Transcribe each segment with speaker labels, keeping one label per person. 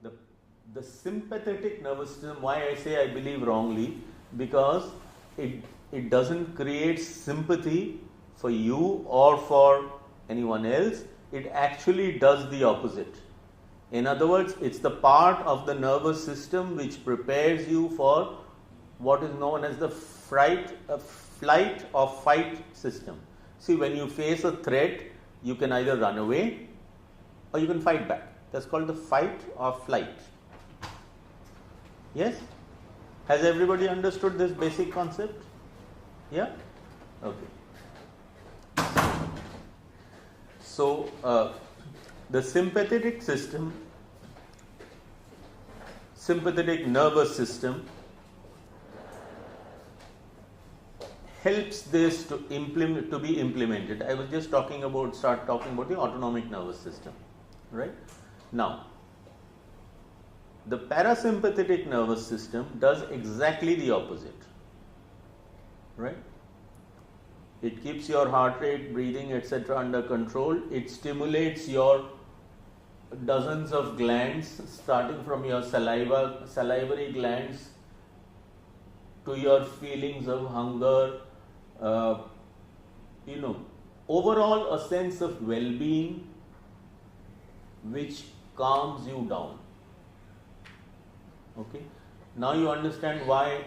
Speaker 1: The, the sympathetic nervous system, why I say I believe wrongly, because it doesn't create sympathy for you or for anyone else, it actually does the opposite. In other words, it's the part of the nervous system which prepares you for what is known as the flight or fight system. See, when you face a threat, you can either run away or you can fight back. That's called the fight or flight. Yes? Has everybody understood this basic concept? Yeah? Okay. So, the sympathetic nervous system helps this to be implemented. I was just start talking about the autonomic nervous system, right? Now, the parasympathetic nervous system does exactly the opposite, right? It keeps your heart rate, breathing, etc. under control. It stimulates your dozens of glands, starting from your salivary glands to your feelings of hunger, overall a sense of well-being which calms you down. Okay. Now you understand why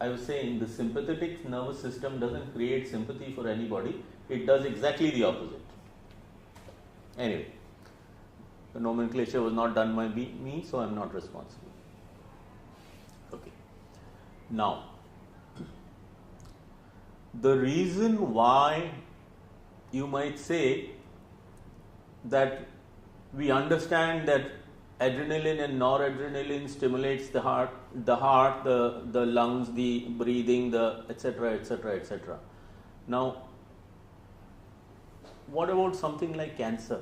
Speaker 1: I was saying the sympathetic nervous system doesn't create sympathy for anybody. It does exactly the opposite. Anyway, the nomenclature was not done by me, so I am not responsible. Okay. Now, the reason why you might say that we understand that adrenaline and noradrenaline stimulates the heart, the lungs, the breathing, the etc. etc. etc. Now, what about something like cancer?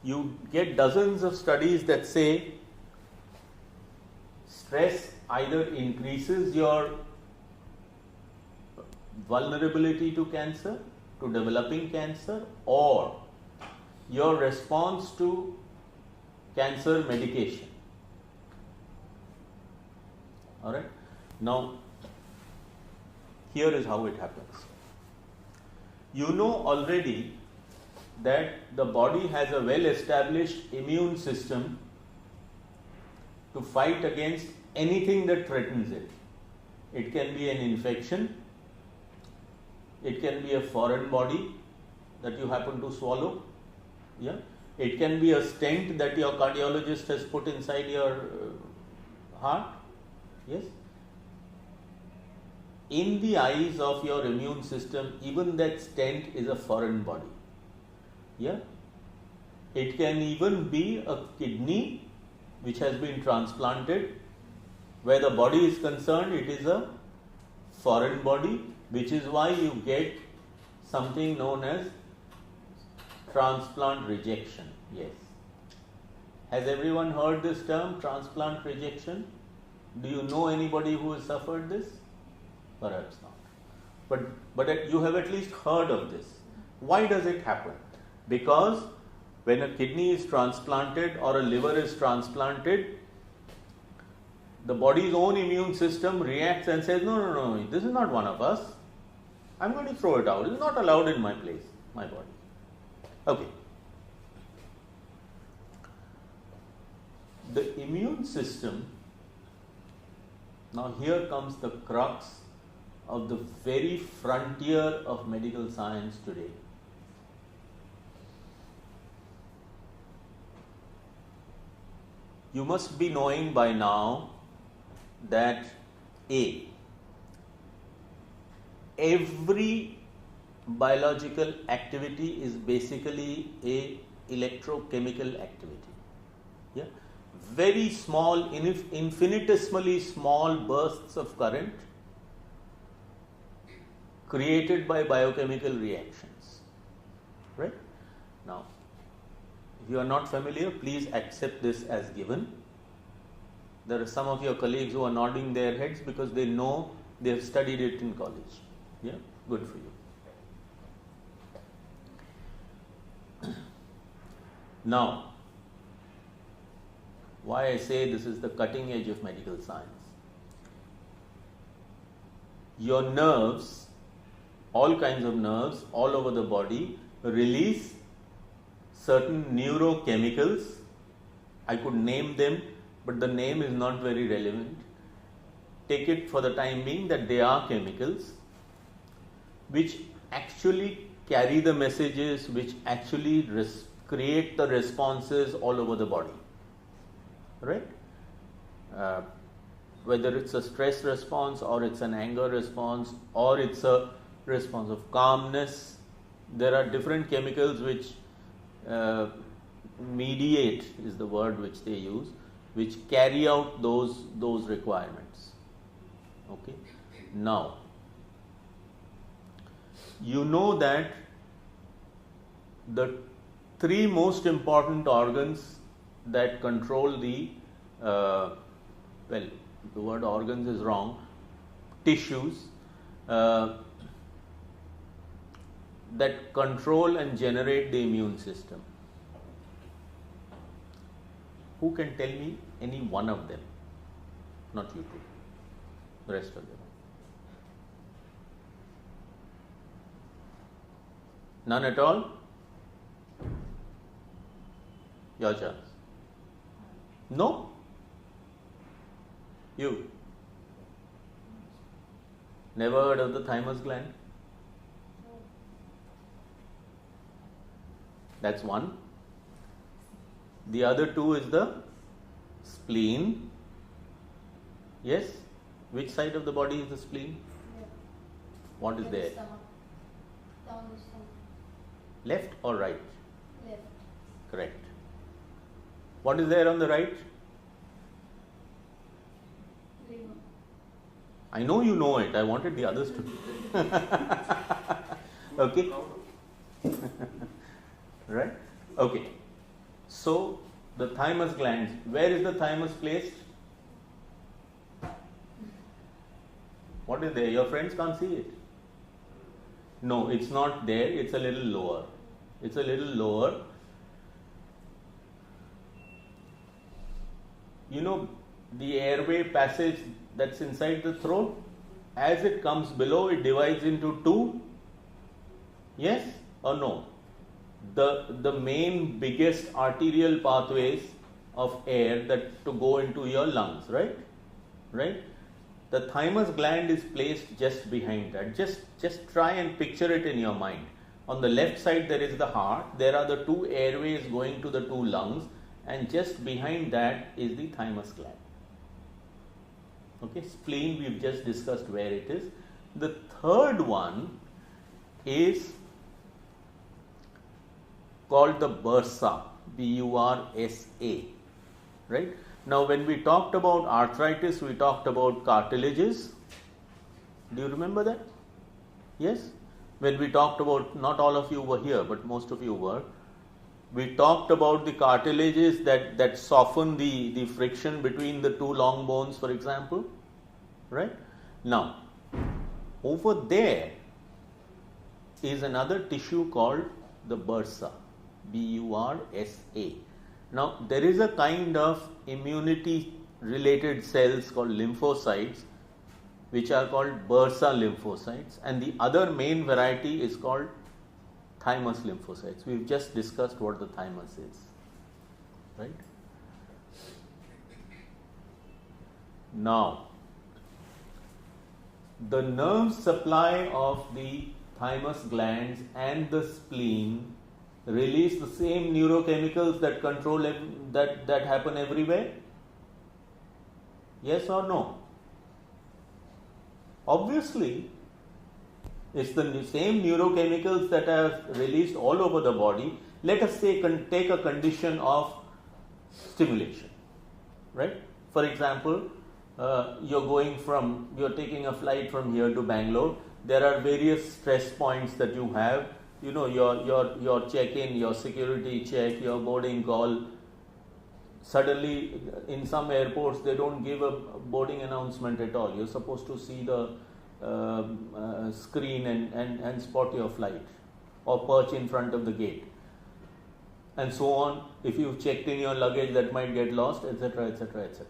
Speaker 1: You get dozens of studies that say stress either increases your vulnerability to cancer, to developing cancer, or your response to cancer medication. Alright? Now, here is how it happens. You know already that the body has a well-established immune system to fight against anything that threatens it. It can be an infection, it can be a foreign body that you happen to swallow, yeah. It can be a stent that your cardiologist has put inside your heart, yes. In the eyes of your immune system, even that stent is a foreign body. Yeah, it can even be a kidney which has been transplanted. Where the body is concerned, it is a foreign body, which is why you get something known as transplant rejection. Yes. Has everyone heard this term, transplant rejection? Do you know anybody who has suffered this? Perhaps not. But you have at least heard of this. Why does it happen? Because when a kidney is transplanted or a liver is transplanted, the body's own immune system reacts and says, no, this is not one of us. I'm going to throw it out. It's not allowed in my place, my body. Okay. The immune system, now here comes the crux of the very frontier of medical science today. You must be knowing by now that every biological activity is basically a electrochemical activity. Yeah, very small, infinitesimally small bursts of current created by biochemical reactions. Right? Now, if you are not familiar, please accept this as given. There are some of your colleagues who are nodding their heads because they know they have studied it in college. Yeah, good for you. Now, why I say this is the cutting edge of medical science. Your nerves, all kinds of nerves all over the body, release certain neurochemicals. I could name them, but the name is not very relevant. Take it for the time being that they are chemicals which actually carry the messages, which actually create the responses all over the body, right? Whether it's a stress response or it's an anger response or it's a response of calmness, there are different chemicals which mediate is the word which they use, which carry out those requirements. Okay. Now, you know that the three most important organs that control the the word organs is wrong, tissues that control and generate the immune system. Who can tell me any one of them? Not you two, the rest of them. None at all? Your chance. No? You? Never heard of the thymus gland? That's one. The other two is the spleen. Yes? Which side of the body is the spleen? What is there?
Speaker 2: Down the stomach.
Speaker 1: Left or right?
Speaker 2: Left.
Speaker 1: Correct. What is there on the right?
Speaker 2: Liver.
Speaker 1: I know you know it. I wanted the others to. Okay? Right? Okay. So, the thymus glands. Where is the thymus placed? What is there? Your friends can't see it. No, it's not there. It's a little lower. It's a little lower. You know the airway passage that's inside the throat? As it comes below, it divides into two. Yes or no? The main biggest arterial pathways of air that to go into your lungs, right? Right? The thymus gland is placed just behind that. Just try and picture it in your mind. On the left side there is the heart. There are the two airways going to the two lungs, and just behind that is the thymus gland. Okay, spleen we've just discussed where it is. The third one is called the bursa, B-U-R-S-A, right? Now, when we talked about arthritis, we talked about cartilages. Do you remember that? Yes? When we talked about, not all of you were here, but most of you were, we talked about the cartilages that soften the friction between the two long bones, for example, right? Now, over there is another tissue called the bursa, B-U-R-S-A. Now, there is a kind of immunity related cells called lymphocytes, which are called bursa lymphocytes, and the other main variety is called thymus lymphocytes. We've just discussed what the thymus is, right? Now, the nerve supply of the thymus glands and the spleen release the same neurochemicals that control that happen everywhere? Yes or no? Obviously, it's the same neurochemicals that are released all over the body. Let us say take a condition of stimulation, right? For example, you're taking a flight from here to Bangalore. There are various stress points that you have. You know, your check-in, your security check, your boarding call. Suddenly, in some airports, they don't give a boarding announcement at all. You're supposed to see the screen and spot your flight or perch in front of the gate. and so on. If you've checked in your luggage, that might get lost, etc., etc., etc.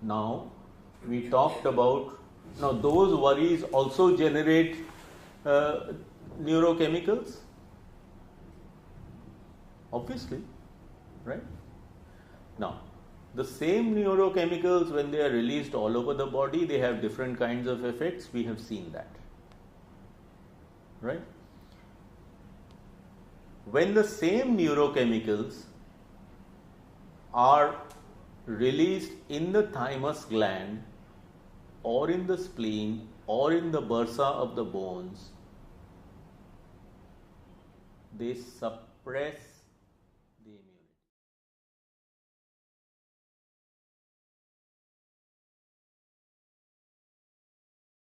Speaker 1: Now, we talked about, now those worries also generate neurochemicals, obviously, right? Now, the same neurochemicals, when they are released all over the body, they have different kinds of effects. We have seen that, right? When the same neurochemicals are released in the thymus gland or in the spleen or in the bursa of the bones, they suppress